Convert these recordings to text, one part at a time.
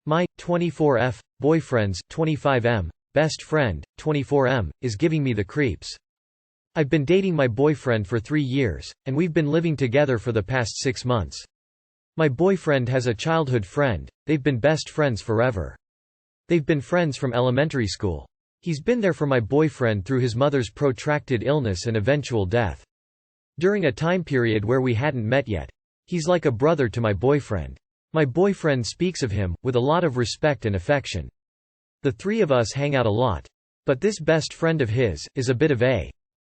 My 24F boyfriend's 25M best friend 24M is giving me the creeps. I've been dating my boyfriend for 3 years, and we've been living together for the past 6 months. My boyfriend has a childhood friend, they've been best friends forever. They've been friends from elementary school. He's been there for my boyfriend through his mother's protracted illness and eventual death. During a time period where we hadn't met yet. He's like a brother to my boyfriend. My boyfriend speaks of him, with a lot of respect and affection. The three of us hang out a lot. But this best friend of his is a bit of a…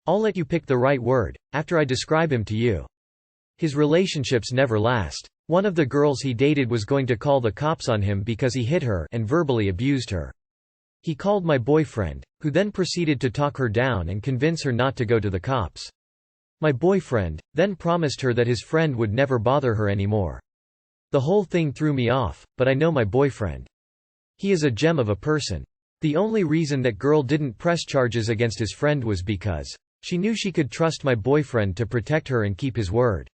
I'll let you pick the right word, after I describe him to you. His relationships never last. One of the girls he dated was going to call the cops on him because he hit her and verbally abused her. He called my boyfriend, who then proceeded to talk her down and convince her not to go to the cops. My boyfriend then promised her that his friend would never bother her anymore. The whole thing threw me off, but I know my boyfriend. He is a gem of a person. The only reason that girl didn't press charges against his friend was because she knew she could trust my boyfriend to protect her and keep his word.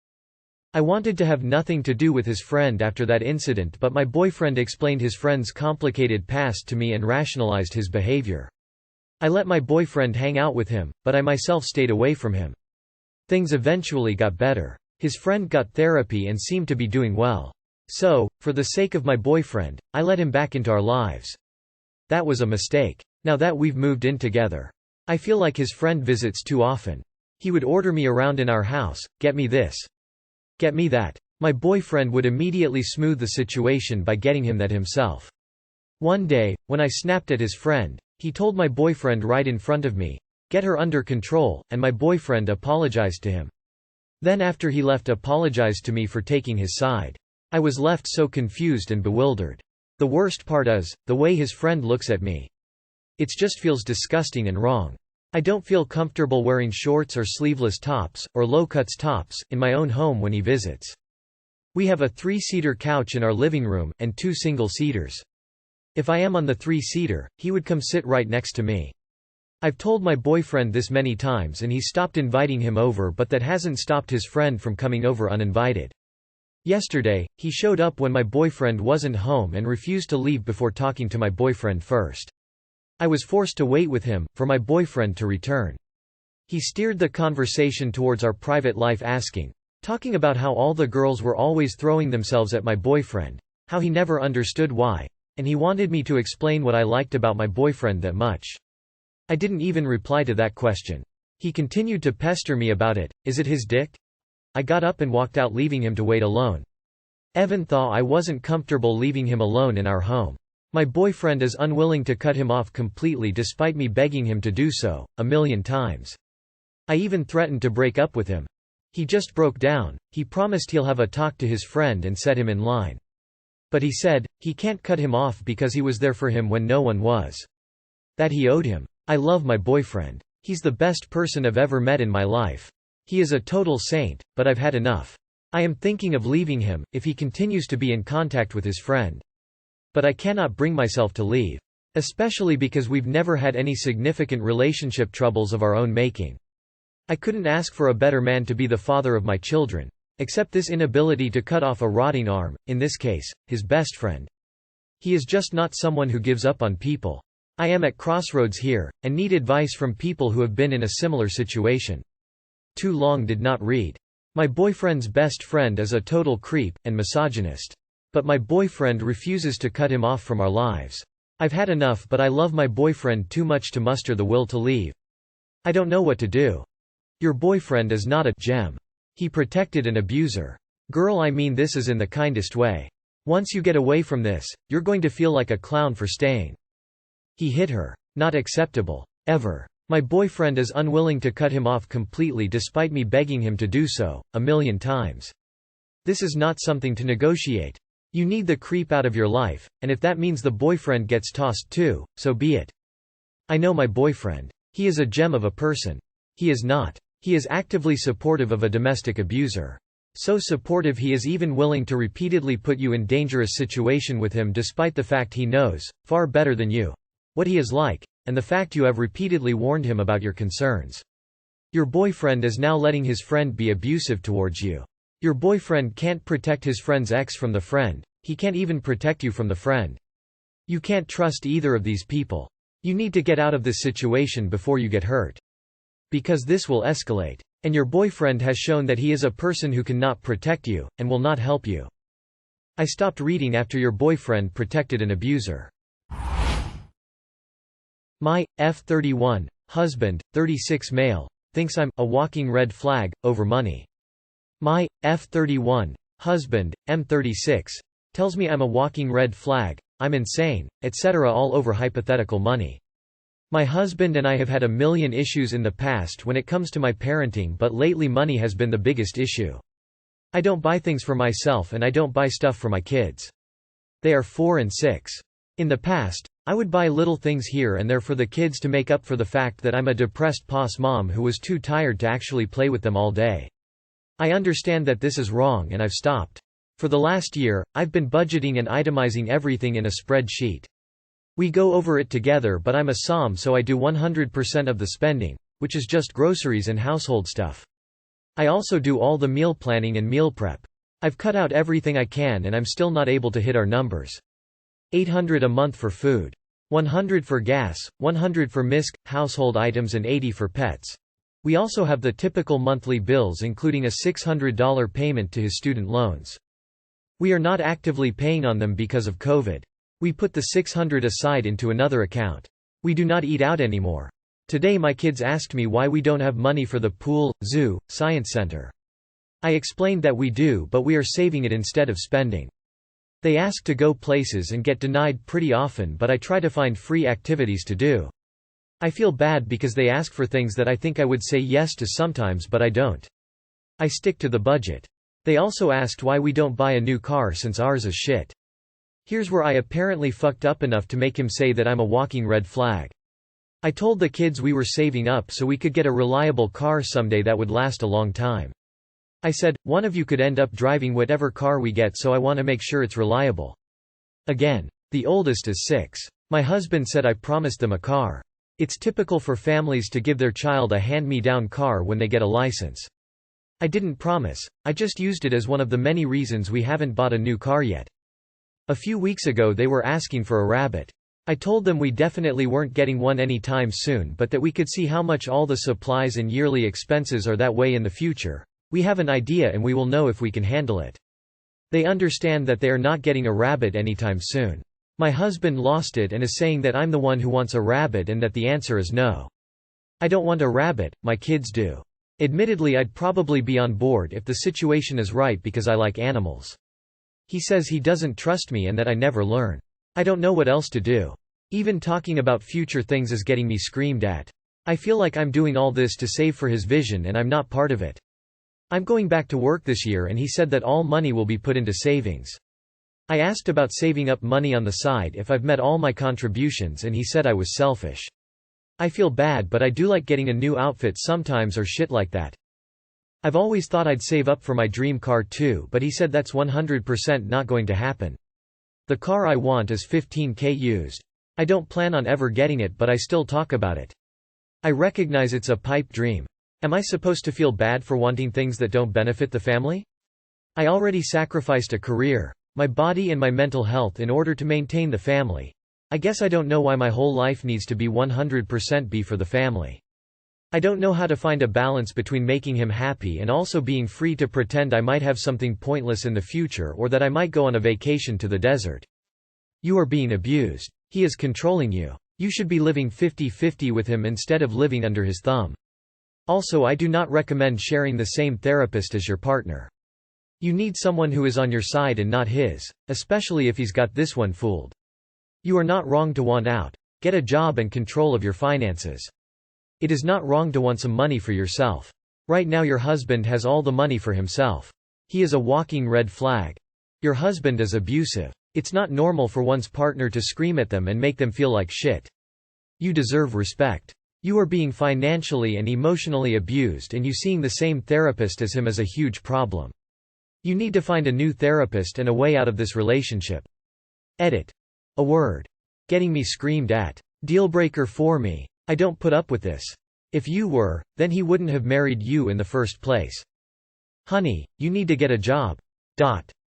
I wanted to have nothing to do with his friend after that incident, but my boyfriend explained his friend's complicated past to me and rationalized his behavior. I let my boyfriend hang out with him, but I myself stayed away from him. Things eventually got better. His friend got therapy and seemed to be doing well. So, for the sake of my boyfriend, I let him back into our lives. That was a mistake. Now that we've moved in together, I feel like his friend visits too often. He would order me around in our house, get me this, get me that. My boyfriend would immediately smooth the situation by getting him that himself. One day, when I snapped at his friend, he told my boyfriend right in front of me, "Get her under control," and my boyfriend apologized to him. Then after he left, apologized to me for taking his side. I was left so confused and bewildered. The worst part is, the way his friend looks at me. It just feels disgusting and wrong. I don't feel comfortable wearing shorts or sleeveless tops, or low-cuts tops, in my own home when he visits. We have a 3-seater couch in our living room, and 2 single-seaters. If I am on the 3-seater, he would come sit right next to me. I've told my boyfriend this many times and he's stopped inviting him over, but that hasn't stopped his friend from coming over uninvited. Yesterday, he showed up when my boyfriend wasn't home and refused to leave before talking to my boyfriend first. I was forced to wait with him, for my boyfriend to return. He steered the conversation towards our private life, talking about how all the girls were always throwing themselves at my boyfriend, how he never understood why, and he wanted me to explain what I liked about my boyfriend that much. I didn't even reply to that question. He continued to pester me about it. Is it his dick? I got up and walked out, leaving him to wait alone. Evan thought I wasn't comfortable leaving him alone in our home. My boyfriend is unwilling to cut him off completely despite me begging him to do so, 1,000,000 times. I even threatened to break up with him. He just broke down. He promised he'll have a talk to his friend and set him in line. But he said, he can't cut him off because he was there for him when no one was. That he owed him. I love my boyfriend. He's the best person I've ever met in my life. He is a total saint, but I've had enough. I am thinking of leaving him, if he continues to be in contact with his friend. But I cannot bring myself to leave. Especially because we've never had any significant relationship troubles of our own making. I couldn't ask for a better man to be the father of my children. Except this inability to cut off a rotting arm, in this case, his best friend. He is just not someone who gives up on people. I am at crossroads here, and need advice from people who have been in a similar situation. Too long did not read. My boyfriend's best friend is a total creep, and misogynist. But my boyfriend refuses to cut him off from our lives. I've had enough, but I love my boyfriend too much to muster the will to leave. I don't know what to do. Your boyfriend is not a gem. He protected an abuser. Girl, I mean this is in the kindest way. Once you get away from this, you're going to feel like a clown for staying. He hit her. Not acceptable. Ever. My boyfriend is unwilling to cut him off completely despite me begging him to do so, 1,000,000 times. This is not something to negotiate. You need the creep out of your life, and if that means the boyfriend gets tossed too, so be it. I know my boyfriend. He is a gem of a person. He is not. He is actively supportive of a domestic abuser. So supportive he is even willing to repeatedly put you in dangerous situation with him despite the fact he knows, far better than you, what he is like, and the fact you have repeatedly warned him about your concerns. Your boyfriend is now letting his friend be abusive towards you. Your boyfriend can't protect his friend's ex from the friend, he can't even protect you from the friend. You can't trust either of these people. You need to get out of this situation before you get hurt. Because this will escalate. And your boyfriend has shown that he is a person who cannot protect you, and will not help you. I stopped reading after your boyfriend protected an abuser. My F31 husband, 36 male, thinks I'm a walking red flag over money. My F31 husband, M36, tells me I'm a walking red flag, I'm insane, etc. all over hypothetical money. My husband and I have had a million issues in the past when it comes to my parenting, but lately money has been the biggest issue. I don't buy things for myself and I don't buy stuff for my kids. They are 4 and 6. In the past, I would buy little things here and there for the kids to make up for the fact that I'm a depressed POS mom who was too tired to actually play with them all day. I understand that this is wrong and I've stopped. For the last year, I've been budgeting and itemizing everything in a spreadsheet. We go over it together, but I'm a SOM, so I do 100% of the spending, which is just groceries and household stuff. I also do all the meal planning and meal prep. I've cut out everything I can and I'm still not able to hit our numbers. $800 a month for food. $100 for gas, $100 for MISC, household items and $80 for pets. We also have the typical monthly bills including a $600 payment to his student loans. We are not actively paying on them because of COVID. We put the $600 aside into another account. We do not eat out anymore. Today my kids asked me why we don't have money for the pool, zoo, science center. I explained that we do, but we are saving it instead of spending. They ask to go places and get denied pretty often, but I try to find free activities to do. I feel bad because they ask for things that I think I would say yes to sometimes, but I don't. I stick to the budget. They also asked why we don't buy a new car since ours is shit. Here's where I apparently fucked up enough to make him say that I'm a walking red flag. I told the kids we were saving up so we could get a reliable car someday that would last a long time. I said, one of you could end up driving whatever car we get, so I want to make sure it's reliable. Again. The oldest is 6. My husband said I promised them a car. It's typical for families to give their child a hand-me-down car when they get a license. I didn't promise, I just used it as one of the many reasons we haven't bought a new car yet. A few weeks ago they were asking for a Rabbit. I told them we definitely weren't getting one anytime soon, but that we could see how much all the supplies and yearly expenses are that way in the future. We have an idea and we will know if we can handle it. They understand that they are not getting a Rabbit anytime soon. My husband lost it and is saying that I'm the one who wants a Rabbit and that the answer is no. I don't want a Rabbit, my kids do. Admittedly, I'd probably be on board if the situation is right because I like animals. He says he doesn't trust me and that I never learn. I don't know what else to do. Even talking about future things is getting me screamed at. I feel like I'm doing all this to save for his vision and I'm not part of it. I'm going back to work this year and he said that all money will be put into savings. I asked about saving up money on the side if I've met all my contributions and he said I was selfish. I feel bad, but I do like getting a new outfit sometimes or shit like that. I've always thought I'd save up for my dream car too, but he said that's 100% not going to happen. The car I want is $15,000 used. I don't plan on ever getting it, but I still talk about it. I recognize it's a pipe dream. Am I supposed to feel bad for wanting things that don't benefit the family? I already sacrificed a career, my body and my mental health in order to maintain the family. I guess I don't know why my whole life needs to be 100% be for the family. I don't know how to find a balance between making him happy and also being free to pretend I might have something pointless in the future or that I might go on a vacation to the desert. You are being abused. He is controlling you. You should be living 50-50 with him instead of living under his thumb. Also, I do not recommend sharing the same therapist as your partner. You need someone who is on your side and not his, especially if he's got this one fooled. You are not wrong to want out. Get a job and control of your finances. It is not wrong to want some money for yourself. Right now your husband has all the money for himself. He is a walking red flag. Your husband is abusive. It's not normal for one's partner to scream at them and make them feel like shit. You deserve respect. You are being financially and emotionally abused and you seeing the same therapist as him is a huge problem. You need to find a new therapist and a way out of this relationship. Edit. A word. Getting me screamed at. Dealbreaker for me. I don't put up with this. If you were, then he wouldn't have married you in the first place. Honey, you need to get a job.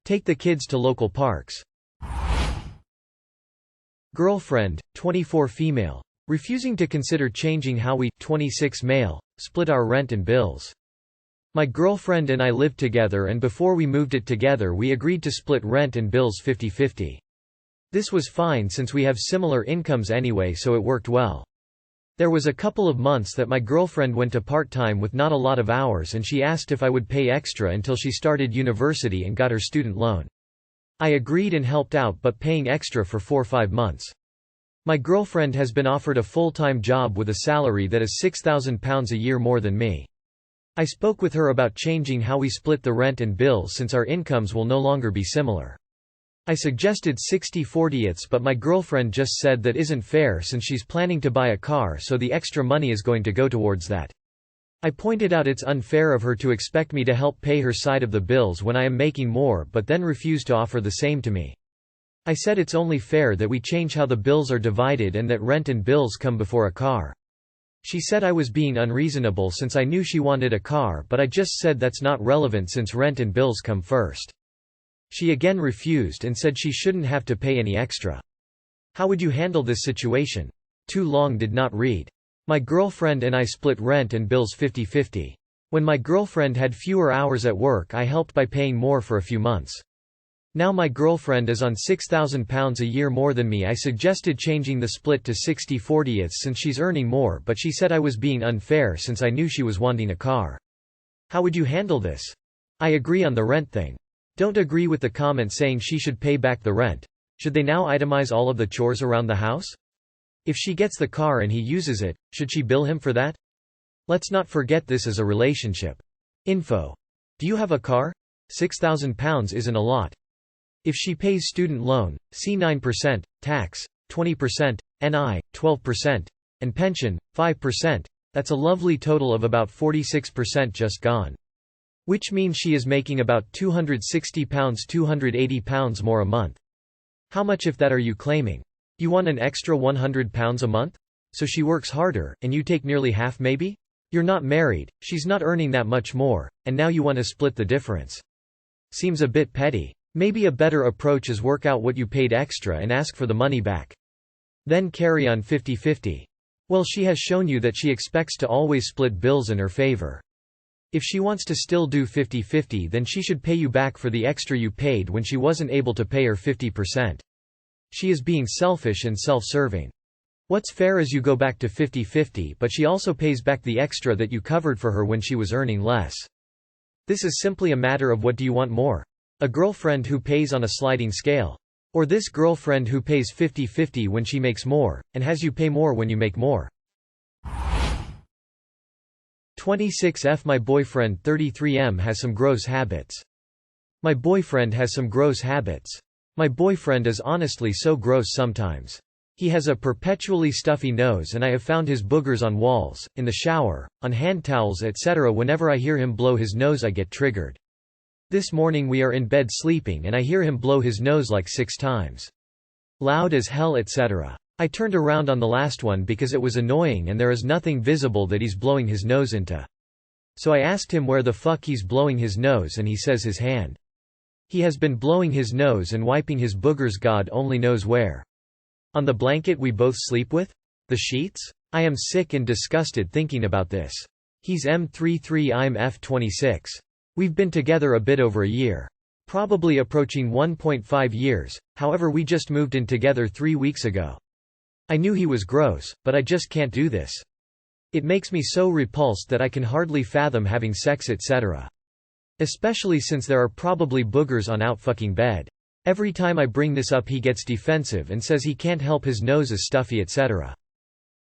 Take the kids to local parks. Girlfriend, 24 female. Refusing to consider changing how we, 26 male, split our rent and bills. My girlfriend and I lived together, and before we moved it together we agreed to split rent and bills 50-50. This was fine since we have similar incomes anyway, so it worked well. There was a couple of months that my girlfriend went to part-time with not a lot of hours, and she asked if I would pay extra until she started university and got her student loan. I agreed and helped out, but paying extra for 4-5 months. My girlfriend has been offered a full-time job with a salary that is £6,000 a year more than me. I spoke with her about changing how we split the rent and bills since our incomes will no longer be similar. I suggested 60-40, but my girlfriend just said that isn't fair since she's planning to buy a car, so the extra money is going to go towards that. I pointed out it's unfair of her to expect me to help pay her side of the bills when I am making more, but then refused to offer the same to me. I said it's only fair that we change how the bills are divided and that rent and bills come before a car. She said I was being unreasonable since I knew she wanted a car, but I just said that's not relevant since rent and bills come first. She again refused and said she shouldn't have to pay any extra. How would you handle this situation? Too long did not read. My girlfriend and I split rent and bills 50-50. When my girlfriend had fewer hours at work, I helped by paying more for a few months. Now my girlfriend is on £6,000 a year more than me. I suggested changing the split to 60-40 since she's earning more, but she said I was being unfair since I knew she was wanting a car. How would you handle this? I agree on the rent thing. Don't agree with the comment saying she should pay back the rent. Should they now itemize all of the chores around the house? If she gets the car and he uses it, should she bill him for that? Let's not forget this is a relationship. Info. Do you have a car? £6,000 isn't a lot. If she pays student loan, see 9%, tax, 20%, NI, 12%, and pension, 5%, that's a lovely total of about 46% just gone. Which means she is making about £260, £280 more a month. How much of that are you claiming? You want an extra £100 a month? So she works harder, and you take nearly half maybe? You're not married, she's not earning that much more, and now you want to split the difference. Seems a bit petty. Maybe a better approach is work out what you paid extra and ask for the money back. Then carry on 50-50. Well, she has shown you that she expects to always split bills in her favor. If she wants to still do 50-50, then she should pay you back for the extra you paid when she wasn't able to pay her 50%. She is being selfish and self-serving. What's fair is you go back to 50-50, but she also pays back the extra that you covered for her when she was earning less. This is simply a matter of what do you want more? A girlfriend who pays on a sliding scale? Or this girlfriend who pays 50-50 when she makes more, and has you pay more when you make more? 26F My boyfriend 33M has some gross habits. My boyfriend has some gross habits. My boyfriend is honestly so gross sometimes. He has a perpetually stuffy nose, and I have found his boogers on walls, in the shower, on hand towels, etc. Whenever I hear him blow his nose I get triggered. This morning we are in bed sleeping and I hear him blow his nose like 6 times. Loud as hell, etc. I turned around on the last one because it was annoying and there is nothing visible that he's blowing his nose into. So I asked him where the fuck he's blowing his nose and he says his hand. He has been blowing his nose and wiping his boogers God only knows where. On the blanket we both sleep with? The sheets? I am sick and disgusted thinking about this. He's M33, I'm F26. We've been together a bit over a year. Probably approaching 1.5 years, however we just moved in together 3 weeks ago. I knew he was gross, but I just can't do this. It makes me so repulsed that I can hardly fathom having sex, etc. Especially since there are probably boogers on out fucking bed. Every time I bring this up he gets defensive and says he can't help his nose is stuffy, etc.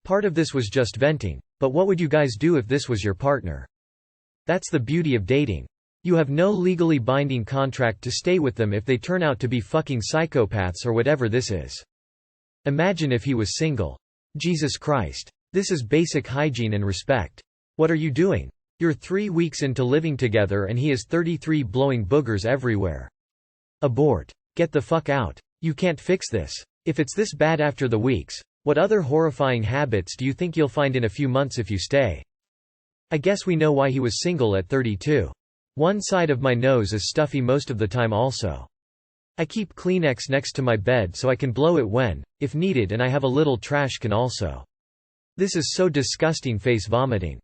Part of this was just venting, but what would you guys do if this was your partner? That's the beauty of dating. You have no legally binding contract to stay with them if they turn out to be fucking psychopaths or whatever this is. Imagine if he was single. Jesus Christ. This is basic hygiene and respect. What are you doing? You're 3 weeks into living together and he is 33 blowing boogers everywhere. Abort. Get the fuck out. You can't fix this. If it's this bad after the weeks, what other horrifying habits do you think you'll find in a few months if you stay? I guess we know why he was single at 32. One side of my nose is stuffy most of the time also. I keep Kleenex next to my bed so I can blow it when, if needed, and I have a little trash can also. This is so disgusting. Face vomiting.